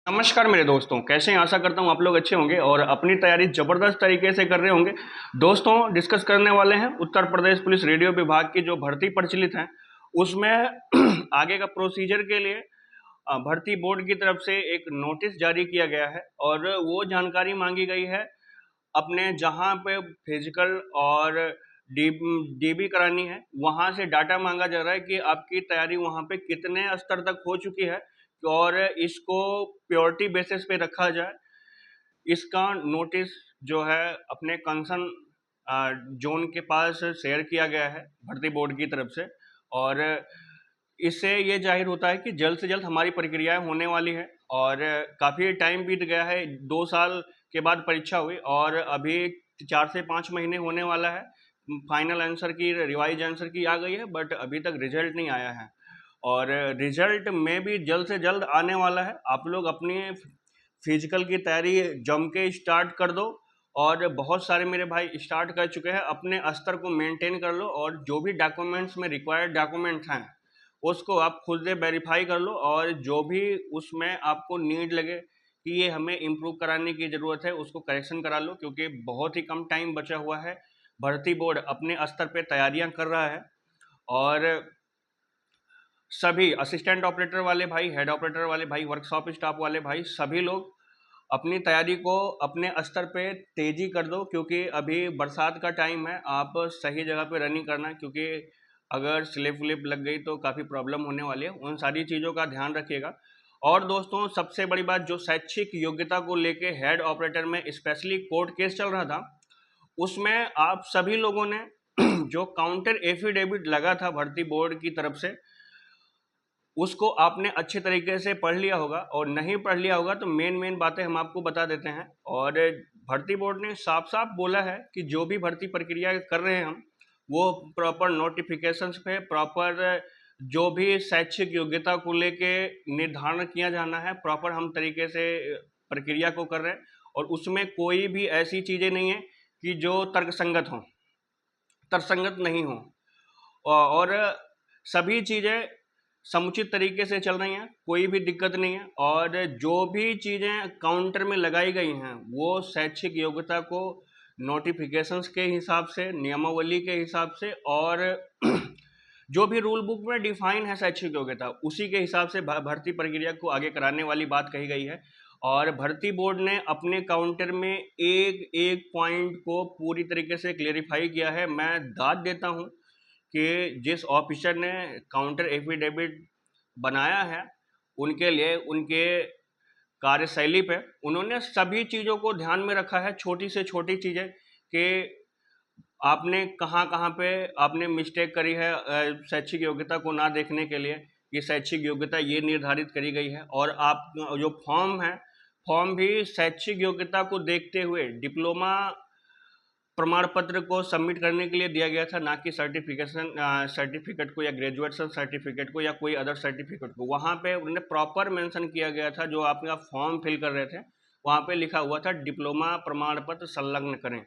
नमस्कार मेरे दोस्तों, कैसे हैं? आशा करता हूँ आप लोग अच्छे होंगे और अपनी तैयारी ज़बरदस्त तरीके से कर रहे होंगे। दोस्तों, डिस्कस करने वाले हैं उत्तर प्रदेश पुलिस रेडियो विभाग की जो भर्ती प्रचलित है, उसमें आगे का प्रोसीजर के लिए भर्ती बोर्ड की तरफ से एक नोटिस जारी किया गया है और वो जानकारी मांगी गई है अपने जहाँ पे फिजिकल और डी डीबी करानी है, वहाँ से डाटा मांगा जा रहा है कि आपकी तैयारी वहाँ पे कितने स्तर तक हो चुकी है और इसको प्योरिटी बेसिस पे रखा जाए। इसका नोटिस जो है अपने कंसर्न जोन के पास शेयर किया गया है भर्ती बोर्ड की तरफ से और इससे ये जाहिर होता है कि जल्द से जल्द हमारी प्रक्रियाएं होने वाली है और काफ़ी टाइम बीत गया है। 2 साल के बाद परीक्षा हुई और अभी 4 से 5 महीने होने वाला है। फाइनल आंसर की रिवाइज आंसर की आ गई है बट अभी तक रिजल्ट नहीं आया है और रिजल्ट में भी जल्द से जल्द आने वाला है। आप लोग अपनी फिजिकल की तैयारी जम के स्टार्ट कर दो और बहुत सारे मेरे भाई स्टार्ट कर चुके हैं। अपने स्तर को मेंटेन कर लो और जो भी डॉक्यूमेंट्स में रिक्वायर्ड डॉक्यूमेंट्स हैं उसको आप खुद से वेरीफाई कर लो और जो भी उसमें आपको नीड लगे कि ये हमें इम्प्रूव कराने की ज़रूरत है उसको करेक्शन करा लो, क्योंकि बहुत ही कम टाइम बचा हुआ है। भर्ती बोर्ड अपने स्तर पे तैयारियां कर रहा है और सभी असिस्टेंट ऑपरेटर वाले भाई, हेड ऑपरेटर वाले भाई, वर्कशॉप स्टाफ वाले भाई, सभी लोग अपनी तैयारी को अपने स्तर पे तेजी कर दो, क्योंकि अभी बरसात का टाइम है। आप सही जगह पे रनिंग करना, क्योंकि अगर स्लिप विलिप लग गई तो काफ़ी प्रॉब्लम होने वाली है। उन सारी चीज़ों का ध्यान रखिएगा। और दोस्तों, सबसे बड़ी बात, जो शैक्षिक योग्यता को लेके हेड ऑपरेटर में स्पेशली कोर्ट केस चल रहा था, उसमें आप सभी लोगों ने जो काउंटर एफिडेविट लगा था भर्ती बोर्ड की तरफ से, उसको आपने अच्छे तरीके से पढ़ लिया होगा और नहीं पढ़ लिया होगा तो मेन बातें हम आपको बता देते हैं। और भर्ती बोर्ड ने साफ साफ बोला है कि जो भी भर्ती प्रक्रिया कर रहे हैं हम, वो प्रॉपर नोटिफिकेशंस पे प्रॉपर जो भी शैक्षिक योग्यता को लेके निर्धारण किया जाना है, प्रॉपर हम तरीके से प्रक्रिया को कर रहे हैं और उसमें कोई भी ऐसी चीज़ें नहीं है कि जो तर्कसंगत हों, तर्कसंगत नहीं हो और सभी चीज़ें समुचित तरीके से चल रही हैं, कोई भी दिक्कत नहीं है। और जो भी चीज़ें काउंटर में लगाई गई हैं वो शैक्षिक योग्यता को नोटिफिकेशंस के हिसाब से, नियमावली के हिसाब से और जो भी रूल बुक में डिफाइन है शैक्षिक योग्यता, उसी के हिसाब से भर्ती प्रक्रिया को आगे कराने वाली बात कही गई है। और भर्ती बोर्ड ने अपने काउंटर में एक एक पॉइंट को पूरी तरीके से क्लेरिफाई किया है। मैं दाद देता हूँ कि जिस ऑफिसर ने काउंटर एफिडेविट बनाया है, उनके लिए, उनके कार्यशैली पे उन्होंने सभी चीज़ों को ध्यान में रखा है, छोटी से छोटी चीज़ें कि आपने कहाँ पे आपने मिस्टेक करी है शैक्षिक योग्यता को ना देखने के लिए। ये शैक्षिक योग्यता ये निर्धारित करी गई है और आप जो फॉर्म है, फॉर्म भी शैक्षिक योग्यता को देखते हुए डिप्लोमा प्रमाण पत्र को सबमिट करने के लिए दिया गया था, ना कि सर्टिफिकेट को या ग्रेजुएशन सर्टिफिकेट को या कोई अदर सर्टिफिकेट को। वहाँ पे उन्होंने प्रॉपर मेंशन किया गया था, जो आपका फॉर्म फिल कर रहे थे वहाँ पे लिखा हुआ था डिप्लोमा प्रमाण पत्र संलग्न करें।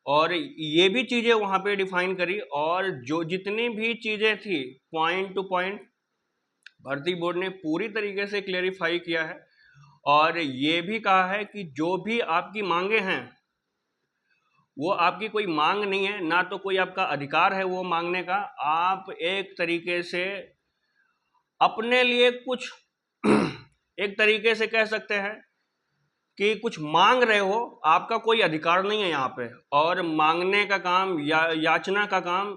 और ये भी चीज़ें वहाँ पे डिफाइन करी और जो जितनी भी चीज़ें थी पॉइंट टू पॉइंट भर्ती बोर्ड ने पूरी तरीके से क्लेरिफाई किया है। और ये भी कहा है कि जो भी आपकी मांगे हैं वो आपकी कोई मांग नहीं है, ना तो कोई आपका अधिकार है वो मांगने का। आप एक तरीके से अपने लिए कुछ एक तरीके से कह सकते हैं कि कुछ मांग रहे हो, आपका कोई अधिकार नहीं है यहाँ पे। और मांगने का काम याचना का काम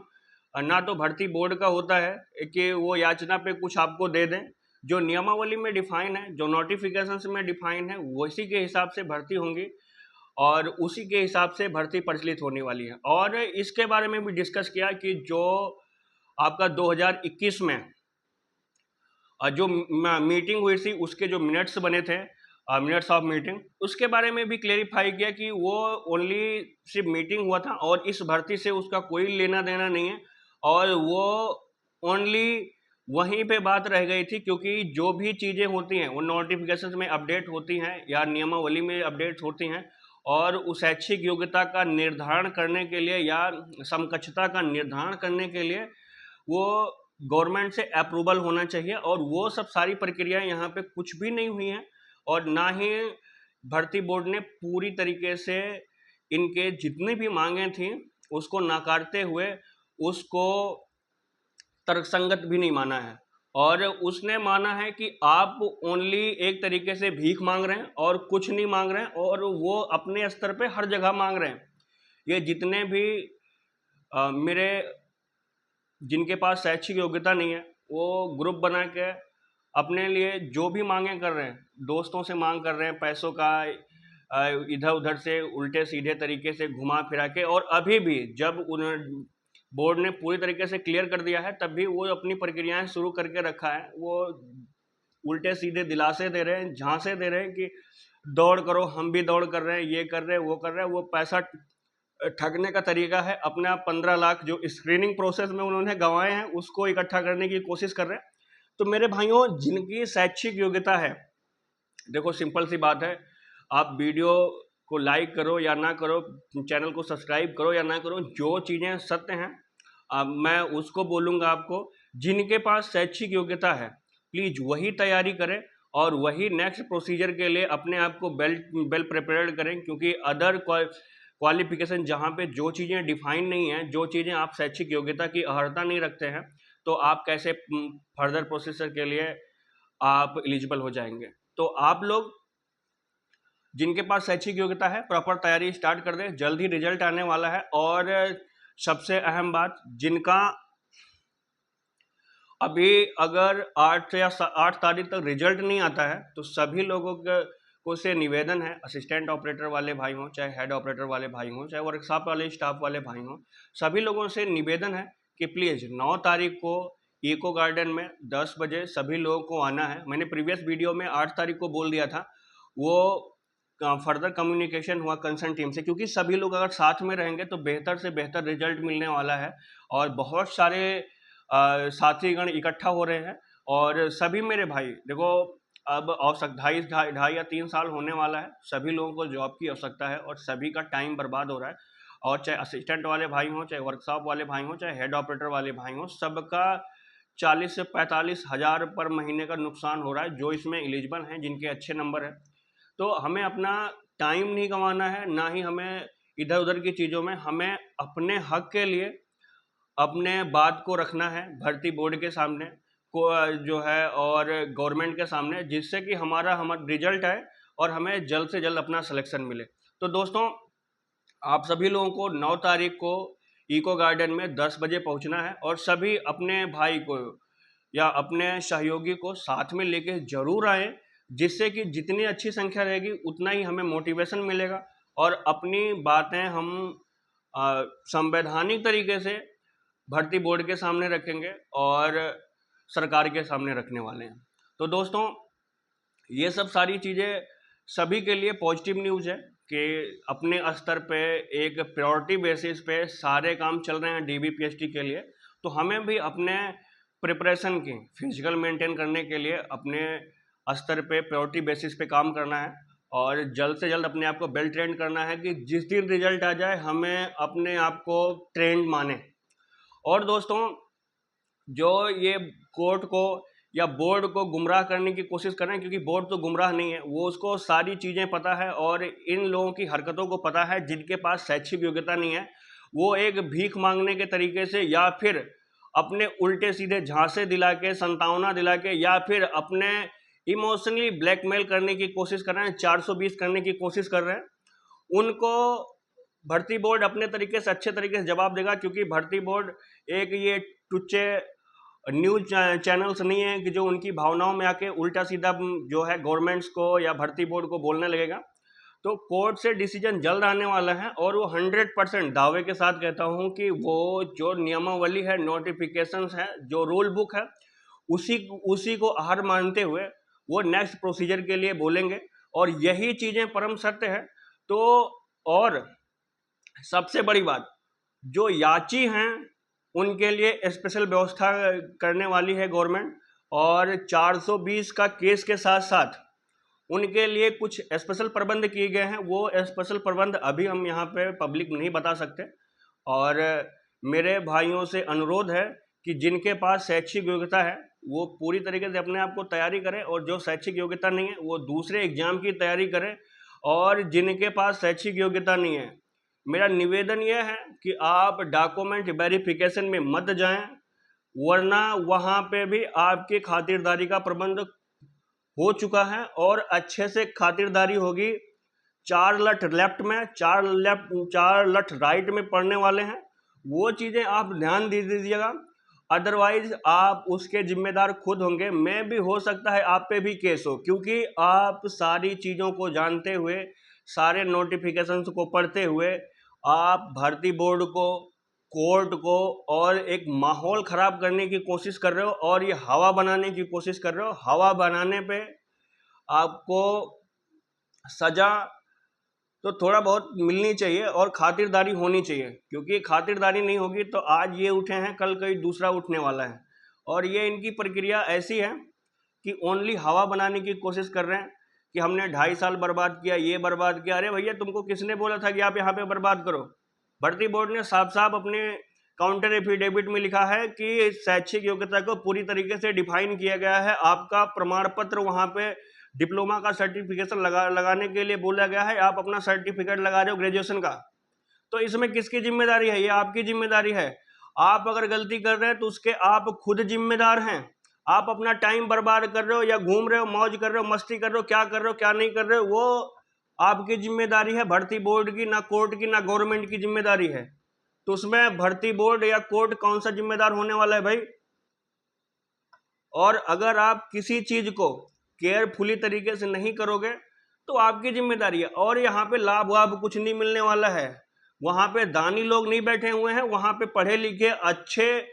ना तो भर्ती बोर्ड का होता है कि वो याचना पे कुछ आपको दे दें। जो नियमावली में डिफाइन है, जो नोटिफिकेशंस में डिफाइन है, उसी के हिसाब से भर्ती होंगी और उसी के हिसाब से भर्ती प्रचलित होने वाली है। और इसके बारे में भी डिस्कस किया कि जो आपका 2021 में जो मीटिंग हुई थी उसके जो मिनट्स बने थे, मिनट्स ऑफ मीटिंग, उसके बारे में भी क्लेरिफाई किया कि वो ओनली सिर्फ मीटिंग हुआ था और इस भर्ती से उसका कोई लेना देना नहीं है और वो ओनली वहीं पे बात रह गई थी, क्योंकि जो भी चीज़ें होती हैं वो नोटिफिकेशन में अपडेट होती हैं या नियमावली में अपडेट होती हैं और उस शैक्षिक योग्यता का निर्धारण करने के लिए या समकक्षता का निर्धारण करने के लिए वो गवर्नमेंट से अप्रूवल होना चाहिए और वो सब सारी प्रक्रियाएं यहाँ पे कुछ भी नहीं हुई हैं। और ना ही भर्ती बोर्ड ने पूरी तरीके से इनके जितनी भी मांगें थी उसको नकारते हुए उसको तर्कसंगत भी नहीं माना है, और उसने माना है कि आप ओनली एक तरीके से भीख मांग रहे हैं और कुछ नहीं मांग रहे हैं, और वो अपने स्तर पे हर जगह मांग रहे हैं। ये जितने भी मेरे जिनके पास शैक्षिक योग्यता नहीं है वो ग्रुप बना के अपने लिए जो भी मांगे कर रहे हैं, दोस्तों से मांग कर रहे हैं पैसों का, इधर उधर से उल्टे सीधे तरीके से घुमा फिरा के, और अभी भी जब बोर्ड ने पूरी तरीके से क्लियर कर दिया है तब भी वो अपनी प्रक्रियाएं शुरू करके रखा है। वो उल्टे सीधे दिलासे दे रहे हैं, झांसे दे रहे हैं कि दौड़ करो, हम भी दौड़ कर रहे हैं, ये कर रहे हैं, वो कर रहे हैं। वो पैसा ठगने का तरीका है। अपना 15 लाख जो स्क्रीनिंग प्रोसेस में उन्होंने गंवाए हैं उसको इकट्ठा करने की कोशिश कर रहे हैं। तो मेरे भाइयों, जिनकी शैक्षिक योग्यता है, देखो सिंपल सी बात है, आप वीडियो को लाइक करो या ना करो, चैनल को सब्सक्राइब करो या ना करो, जो चीज़ें सत्य हैं मैं उसको बोलूँगा आपको। जिनके पास शैक्षिक योग्यता है प्लीज़ वही तैयारी करें और वही नेक्स्ट प्रोसीजर के लिए अपने आप को वेल प्रिपेयर्ड करें, क्योंकि अदर क्वालिफिकेशन जहाँ पे जो चीज़ें डिफाइन नहीं हैं, जो चीज़ें आप शैक्षिक योग्यता की अहर्ता नहीं रखते हैं, तो आप कैसे फर्दर प्रोसेसर के लिए आप एलिजिबल हो जाएंगे। तो आप लोग जिनके पास शैक्षिक योग्यता है प्रॉपर तैयारी स्टार्ट कर दें, जल्द ही रिजल्ट आने वाला है। और सबसे अहम बात, जिनका अभी अगर 8 तारीख तक रिजल्ट नहीं आता है तो सभी लोगों को से निवेदन है, असिस्टेंट ऑपरेटर वाले भाई हों, चाहे हेड ऑपरेटर वाले भाई हों, चाहे वर्कशॉप वाले स्टाफ वाले भाई हों, सभी लोगों से निवेदन है कि प्लीज़ 9 तारीख को इको गार्डन में 10 बजे सभी लोगों को आना है। मैंने प्रीवियस वीडियो में 8 तारीख को बोल दिया था, वो फर्दर कम्युनिकेशन हुआ कंसर्न टीम से, क्योंकि सभी लोग अगर साथ में रहेंगे तो बेहतर से बेहतर रिजल्ट मिलने वाला है। और बहुत सारे साथीगण इकट्ठा हो रहे हैं, और सभी मेरे भाई देखो, अब आवश्यक ढाई या 3 साल होने वाला है, सभी लोगों को जॉब की आवश्यकता है और सभी का टाइम बर्बाद हो रहा है। और चाहे असिस्टेंट वाले भाई हों, चाहे वर्कशॉप वाले भाई हों, चाहे हेड ऑपरेटर वाले भाई हों, सबका 40 से 45 हज़ार पर महीने का नुकसान हो रहा है, जो इसमें एलिजिबल हैं, जिनके अच्छे नंबर हैं। तो हमें अपना टाइम नहीं गंवाना है, ना ही हमें इधर उधर की चीज़ों में, हमें अपने हक के लिए अपने बात को रखना है भर्ती बोर्ड के सामने को जो है, और गवर्नमेंट के सामने, जिससे कि हमारा रिजल्ट आए और हमें जल्द से जल्द अपना सिलेक्शन मिले। तो दोस्तों, आप सभी लोगों को 9 तारीख को इको गार्डन में 10 बजे पहुंचना है, और सभी अपने भाई को या अपने सहयोगी को साथ में लेके जरूर आए, जिससे कि जितनी अच्छी संख्या रहेगी उतना ही हमें मोटिवेशन मिलेगा और अपनी बातें हम संवैधानिक तरीके से भर्ती बोर्ड के सामने रखेंगे और सरकार के सामने रखने वाले हैं। तो दोस्तों, ये सब सारी चीज़ें सभी के लिए पॉजिटिव न्यूज़ है कि अपने स्तर पे एक प्रायोरिटी बेसिस पे सारे काम चल रहे हैं DBPST के लिए। तो हमें भी अपने प्रिपरेशन की फिजिकल मेंटेन करने के लिए अपने स्तर पे प्रायोरिटी बेसिस पे काम करना है, और जल्द से जल्द अपने आप को वेल ट्रेंड करना है कि जिस दिन रिजल्ट आ जाए हमें अपने आप को ट्रेंड माने। और दोस्तों, जो ये कोर्ट को या बोर्ड को गुमराह करने की कोशिश कर रहे हैं, क्योंकि बोर्ड तो गुमराह नहीं है, वो उसको सारी चीज़ें पता है और इन लोगों की हरकतों को पता है। जिनके पास शैक्षिक योग्यता नहीं है वो एक भीख मांगने के तरीके से, या फिर अपने उल्टे सीधे झांसे दिला के, संतावना दिला के, या फिर अपने इमोशनली ब्लैकमेल करने की कोशिश कर रहे हैं, 420 करने की कोशिश कर रहे हैं। उनको भर्ती बोर्ड अपने तरीके से, अच्छे तरीके से जवाब देगा, क्योंकि भर्ती बोर्ड एक ये टुच्चे न्यूज चैनल्स नहीं है कि जो उनकी भावनाओं में आके उल्टा सीधा जो है गवर्नमेंट्स को या भर्ती बोर्ड को बोलने लगेगा। तो कोर्ट से डिसीजन जल्द आने वाला है, और वो 100% दावे के साथ कहता हूँ कि वो जो नियमावली है, नोटिफिकेशंस है, जो रूल बुक है, उसी को आहार मानते हुए वो नेक्स्ट प्रोसीजर के लिए बोलेंगे, और यही चीज़ें परम सत्य है। तो और सबसे बड़ी बात, जो याची हैं उनके लिए स्पेशल व्यवस्था करने वाली है गवर्नमेंट, और 420 का केस के साथ साथ उनके लिए कुछ स्पेशल प्रबंध किए गए हैं। वो स्पेशल प्रबंध अभी हम यहाँ पे पब्लिक नहीं बता सकते, और मेरे भाइयों से अनुरोध है कि जिनके पास शैक्षिक योग्यता है वो पूरी तरीके से अपने आप को तैयारी करें, और जो शैक्षिक योग्यता नहीं है वो दूसरे एग्जाम की तैयारी करें। और जिनके पास शैक्षिक योग्यता नहीं है, मेरा निवेदन यह है कि आप डॉक्यूमेंट वेरिफिकेशन में मत जाएं, वरना वहां पे भी आपकी खातिरदारी का प्रबंध हो चुका है और अच्छे से खातिरदारी होगी। 4 लठ लेफ्ट में, 4 लठ राइट में पड़ने वाले हैं, वो चीज़ें आप ध्यान दे दीजिएगा। अदरवाइज आप उसके जिम्मेदार खुद होंगे। मैं भी, हो सकता है आप पे भी केस हो, क्योंकि आप सारी चीज़ों को जानते हुए, सारे नोटिफिकेशंस को पढ़ते हुए, आप भर्ती बोर्ड को, कोर्ट को और एक माहौल ख़राब करने की कोशिश कर रहे हो और ये हवा बनाने की कोशिश कर रहे हो। हवा बनाने पे आपको सज़ा तो थोड़ा बहुत मिलनी चाहिए और खातिरदारी होनी चाहिए, क्योंकि खातिरदारी नहीं होगी तो आज ये उठे हैं, कल कोई दूसरा उठने वाला है। और ये इनकी प्रक्रिया ऐसी है कि ओनली हवा बनाने की कोशिश कर रहे हैं कि हमने 2.5 साल बर्बाद किया, ये बर्बाद किया। अरे भैया, तुमको किसने बोला था कि आप यहाँ पे बर्बाद करो? भर्ती बोर्ड ने साफ साफ अपने काउंटर एफिडेविट में लिखा है कि शैक्षिक योग्यता को पूरी तरीके से डिफाइन किया गया है। आपका प्रमाण पत्र वहाँ पे डिप्लोमा का सर्टिफिकेशन लगाने के लिए बोला गया है। आप अपना सर्टिफिकेट लगा रहे हो ग्रेजुएशन का, तो इसमें किसकी जिम्मेदारी है? ये आपकी जिम्मेदारी है। आप अगर गलती कर रहे हैं तो उसके आप खुद जिम्मेदार हैं। आप अपना टाइम बर्बाद कर रहे हो या घूम रहे हो, मौज कर रहे हो, मस्ती कर रहे हो, क्या कर रहे हो क्या नहीं कर रहे हो, वो आपकी जिम्मेदारी है, भर्ती बोर्ड की, ना कोर्ट की, ना गवर्नमेंट की जिम्मेदारी है। तो उसमें भर्ती बोर्ड या कोर्ट कौन सा जिम्मेदार होने वाला है भाई? और अगर आप किसी चीज को केयरफुली तरीके से नहीं करोगे तो आपकी जिम्मेदारी है। और यहाँ पे लाभ वाभ कुछ नहीं मिलने वाला है। वहां पे दानी लोग नहीं बैठे हुए हैं, वहां पे पढ़े लिखे, अच्छे,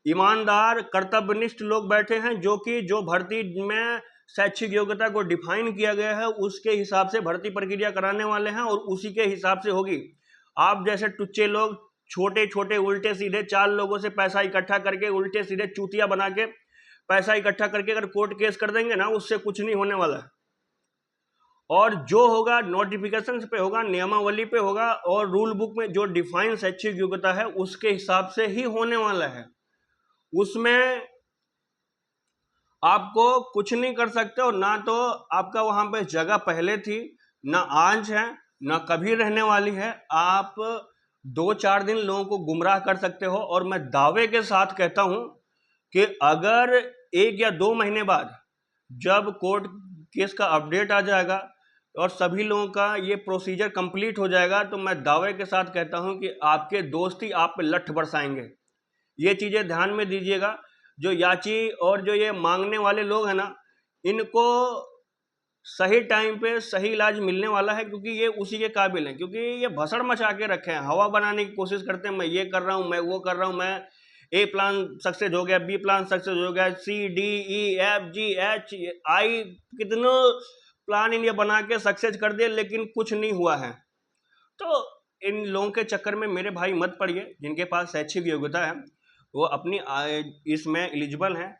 ईमानदार, कर्तव्यनिष्ठ लोग बैठे हैं, जो भर्ती में शैक्षिक योग्यता को डिफाइन किया गया है उसके हिसाब से भर्ती प्रक्रिया कराने वाले हैं और उसी के हिसाब से होगी। आप जैसे टुच्चे लोग, छोटे छोटे उल्टे सीधे 4 लोगों से पैसा इकट्ठा करके, उल्टे सीधे चूतिया बना के पैसा इकट्ठा करके अगर कोर्ट केस कर देंगे ना, उससे कुछ नहीं होने वाला है। और जो होगा नोटिफिकेशन पे होगा, नियमावली पे होगा और रूल बुक में जो डिफाइन शैक्षिक योग्यता है उसके हिसाब से ही होने वाला है। उसमें आपको कुछ नहीं कर सकते हो। ना तो आपका वहां पे जगह पहले थी, ना आज है, ना कभी रहने वाली है। आप 2-4 दिन लोगों को गुमराह कर सकते हो। और मैं दावे के साथ कहता हूं कि अगर 1 या 2 महीने बाद जब कोर्ट केस का अपडेट आ जाएगा और सभी लोगों का ये प्रोसीजर कंप्लीट हो जाएगा, तो मैं दावे के साथ कहता हूं कि आपके दोस्त ही आप पे लठ बरसाएंगे। ये चीज़ें ध्यान में दीजिएगा। जो याची और जो ये मांगने वाले लोग हैं ना, इनको सही टाइम पे सही इलाज मिलने वाला है, क्योंकि ये उसी के काबिल हैं। क्योंकि ये भसड़ मचा के रखे हैं, हवा बनाने की कोशिश करते हैं, मैं ये कर रहा हूँ, मैं वो कर रहा हूँ, मैं ए प्लान सक्सेस हो गया, बी प्लान सक्सेस हो गया, CDEFGHI कितनों प्लान इन्हें बना के सक्सेस कर दिए, लेकिन कुछ नहीं हुआ है। तो इन लोगों के चक्कर में मेरे भाई मत पड़िए। जिनके पास शैक्षिक योग्यता है वो अपनी इसमें एलिजिबल हैं,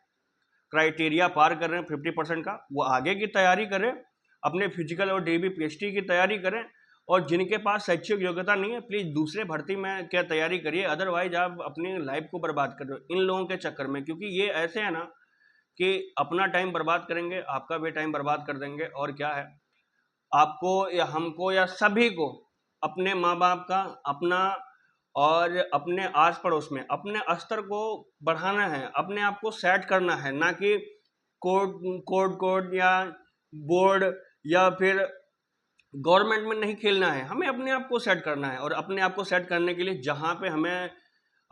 क्राइटेरिया पार कर रहे हैं 50% का, वो आगे की तैयारी करें, अपने फिजिकल और DB PhD की तैयारी करें। और जिनके पास शैक्षिक योग्यता नहीं है, प्लीज़ दूसरे भर्ती में क्या तैयारी करिए। अदरवाइज आप अपनी लाइफ को बर्बाद कर रहे हो इन लोगों के चक्कर में, क्योंकि ये ऐसे है ना कि अपना टाइम बर्बाद करेंगे, आपका भी टाइम बर्बाद कर देंगे। और क्या है, आपको या हमको या सभी को अपने माँ बाप का, अपना और अपने आस पड़ोस में अपने स्तर को बढ़ाना है, अपने आप को सेट करना है। ना कि कोर्ट या बोर्ड या फिर गवर्नमेंट में नहीं खेलना है। हमें अपने आप को सेट करना है। और अपने आप को सेट करने के लिए जहाँ पे हमें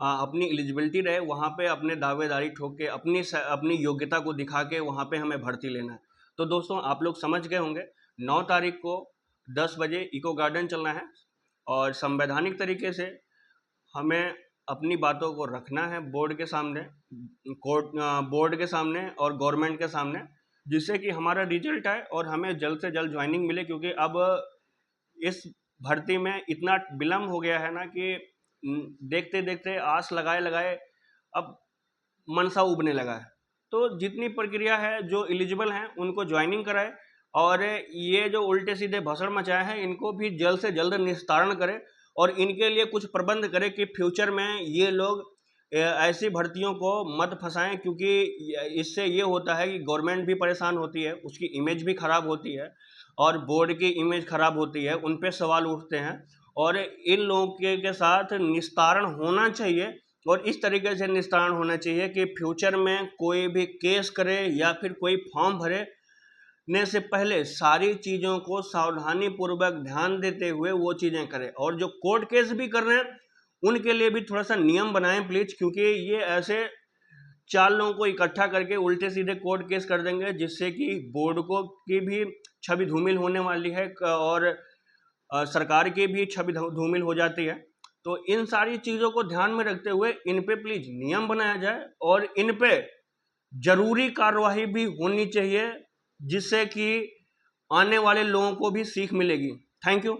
अपनी एलिजिबिलिटी रहे, वहाँ पे अपने दावेदारी ठोक के, अपनी योग्यता को दिखा के वहाँ पे हमें भर्ती लेना है। तो दोस्तों, आप लोग समझ गए होंगे, 9 तारीख को 10 बजे इको गार्डन चलना है और संवैधानिक तरीके से हमें अपनी बातों को रखना है बोर्ड के सामने, बोर्ड के सामने और गवर्नमेंट के सामने, जिससे कि हमारा रिजल्ट आए और हमें जल्द से जल्द ज्वाइनिंग मिले। क्योंकि अब इस भर्ती में इतना विलम्ब हो गया है ना कि देखते देखते, आस लगाए लगाए अब मनसा उबने लगा है। तो जितनी प्रक्रिया है, जो एलिजिबल हैं उनको ज्वाइनिंग कराए और ये जो उल्टे सीधे भसड़ मचाए हैं इनको भी जल्द से जल्द निस्तारण करें और इनके लिए कुछ प्रबंध करें कि फ्यूचर में ये लोग ऐसी भर्तियों को मत फंसाएं, क्योंकि इससे ये होता है कि गवर्नमेंट भी परेशान होती है, उसकी इमेज भी खराब होती है और बोर्ड की इमेज खराब होती है, उन पे सवाल उठते हैं। और इन लोगों के साथ निस्तारण होना चाहिए, और इस तरीके से निस्तारण होना चाहिए कि फ्यूचर में कोई भी केस करे या फिर कोई फॉर्म भरे ने से पहले सारी चीज़ों को सावधानी पूर्वक ध्यान देते हुए वो चीज़ें करें। और जो कोर्ट केस भी कर रहे हैं उनके लिए भी थोड़ा सा नियम बनाएं प्लीज, क्योंकि ये ऐसे 4 लोगों को इकट्ठा करके उल्टे सीधे कोर्ट केस कर देंगे, जिससे कि बोर्ड को की भी छवि धूमिल होने वाली है और सरकार की भी छवि धूमिल हो जाती है। तो इन सारी चीज़ों को ध्यान में रखते हुए इन पे प्लीज नियम बनाया जाए और इन पे जरूरी कार्यवाही भी होनी चाहिए, जिससे कि आने वाले लोगों को भी सीख मिलेगी। Thank you.